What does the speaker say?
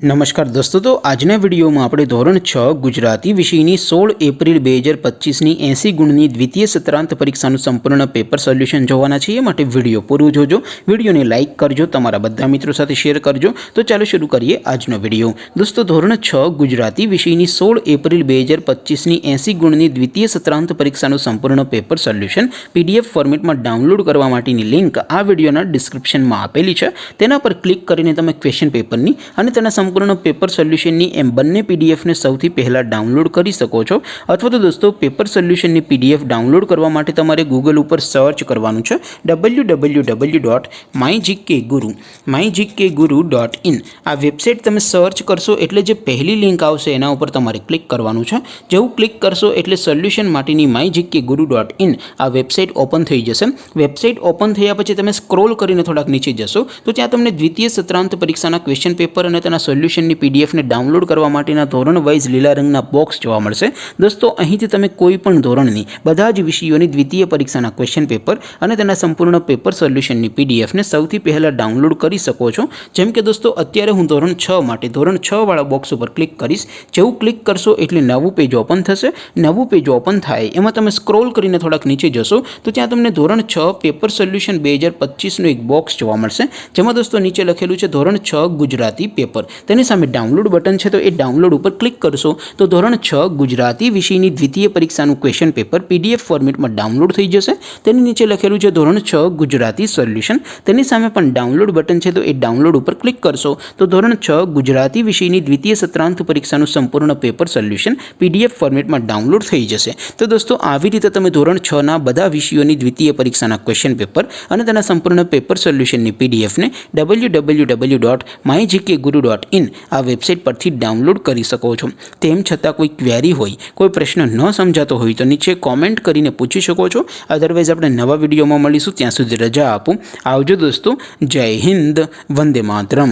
नमस्कार दोस्तों, तो आजना विडियो में આપણે ધોરણ 6 ગુજરાતી વિષયની 16 એપ્રિલ 2025 ની 80 ગુણની દ્વિતીય સત્રાંત પરીક્ષાનું સંપૂર્ણ પેપર સોલ્યુશન જોવાના છીએ। માટે વિડિયો પૂરો જોજો, વિડિયોને લાઈક કરજો, તમારા બધા મિત્રો સાથે શેર કરજો। તો ચાલો શરૂ કરીએ આજનો વિડિયો। દોસ્તો, ધોરણ 6 ગુજરાતી વિષયની 16 એપ્રિલ 2025 ની 80 ગુણની દ્વિતીય સત્રાંત પરીક્ષાનું સંપૂર્ણ પેપર સોલ્યુશન પીડીએફ ફોર્મેટમાં ડાઉનલોડ કરવા માટેની લિંક આ વિડિયોના ડિસ્ક્રિપ્શનમાં આપેલી છે। તેના પર ક્લિક કરીને તમે ક્વેશ્ચન પેપરની અને તેના संपूर्ण पेपर सोल्यूशन एम बने पीडीएफ ने सौथी पहला डाउनलॉड कर सको छो। अथवा तो दोस्तों पेपर सोल्यूशन पीडीएफ डाउनलॉड करवा माटे तमारे गूगल पर सर्च करवानुं छे www.mygkguru.in। आ वेबसाइट तमे सर्च करशो एटले जे पहली लिंक आवशे एना उपर तमारे क्लिक करवानुं छे। जेवुं क्लिक करशो एटले सोल्यूशन माटेनी mygkguru.in आ वेबसाइट ओपन थई जशे। वेबसाइट ओपन थया पछी तमे स्क्रॉल करीने थोड़ाक नीचे जशो तो त्यां तमने द्वितीय सत्रांत परीक्षाना क्वेश्चन पेपर अने तेना सोल्यूशन पीडीएफ ने डाउनलॉड करवा माटेना धोरण वाइज लीला रंगना बॉक्स जोवा मळशे। दोस्तों, અહીંથી તમે કોઈ પણ ધોરણની બધા જ વિષયોની દ્વિતીય પરીક્ષાના ક્વેશ્ચન પેપર અને તેના સંપૂર્ણ પેપર સોલ્યુશનની પીડીએફ ને સૌથી પહેલા ડાઉનલોડ કરી શકો છો। જેમ કે દોસ્તો, અત્યારે હું ધોરણ 6 માટે ધોરણ 6 વાળા બોક્સ ઉપર ક્લિક કરીશ। જેવું ક્લિક કરશો એટલે નવું પેજ ઓપન થશે। નવું પેજ ઓપન થાય એમાં તમે સ્ક્રોલ કરીને થોડાક નીચે જશો તો ત્યાં તમને ધોરણ 6 પેપર સોલ્યુશન 2025 નો એક બોક્સ જોવા મળશે। જેમાં દોસ્તો નીચે લખેલું છે ધોરણ 6 ગુજરાતી પેપર। તેની સામે ડાઉનલોડ બટન છે, તો એ ડાઉનલોડ ઉપર ક્લિક કરશો તો ધોરણ 6 ગુજરાતી વિષયની દ્વિતીય પરીક્ષાનું ક્વેશ્ચન પેપર પીડીએફ ફોર્મેટમાં ડાઉનલોડ થઈ જશે। તેની નીચે લખેલું છે ધોરણ 6 ગુજરાતી સોલ્યુશન। તેની સામે પણ ડાઉનલોડ બટન છે, તો એ ડાઉનલોડ ઉપર ક્લિક કરશો તો ધોરણ 6 ગુજરાતી વિષયની દ્વિતીય સત્રાંત પરીક્ષાનું સંપૂર્ણ પેપર સોલ્યુશન પીડીએફ ફોર્મેટમાં ડાઉનલોડ થઈ જશે। તો દોસ્તો, આવી રીતે તમે ધોરણ 6 ના બધા વિષયોની દ્વિતીય પરીક્ષાના ક્વેશ્ચન પેપર અને તેના સંપૂર્ણ પેપર સોલ્યુશનની પીડીએફને www.mygkguru.in आ वेबसाइट पर डाउनलॉड कर सको छो। तेम छतां कोई क्वेरी होय, कोई प्रश्न न समझातो होय तो नीचे कॉमेंट करीने पूछी शको छो। अदरवाइज आपणे नवा विडियोमां मळीशुं, त्यां सुधी रजा आपो। आवजो दोस्तों। जय हिंद, वंदे मातरम।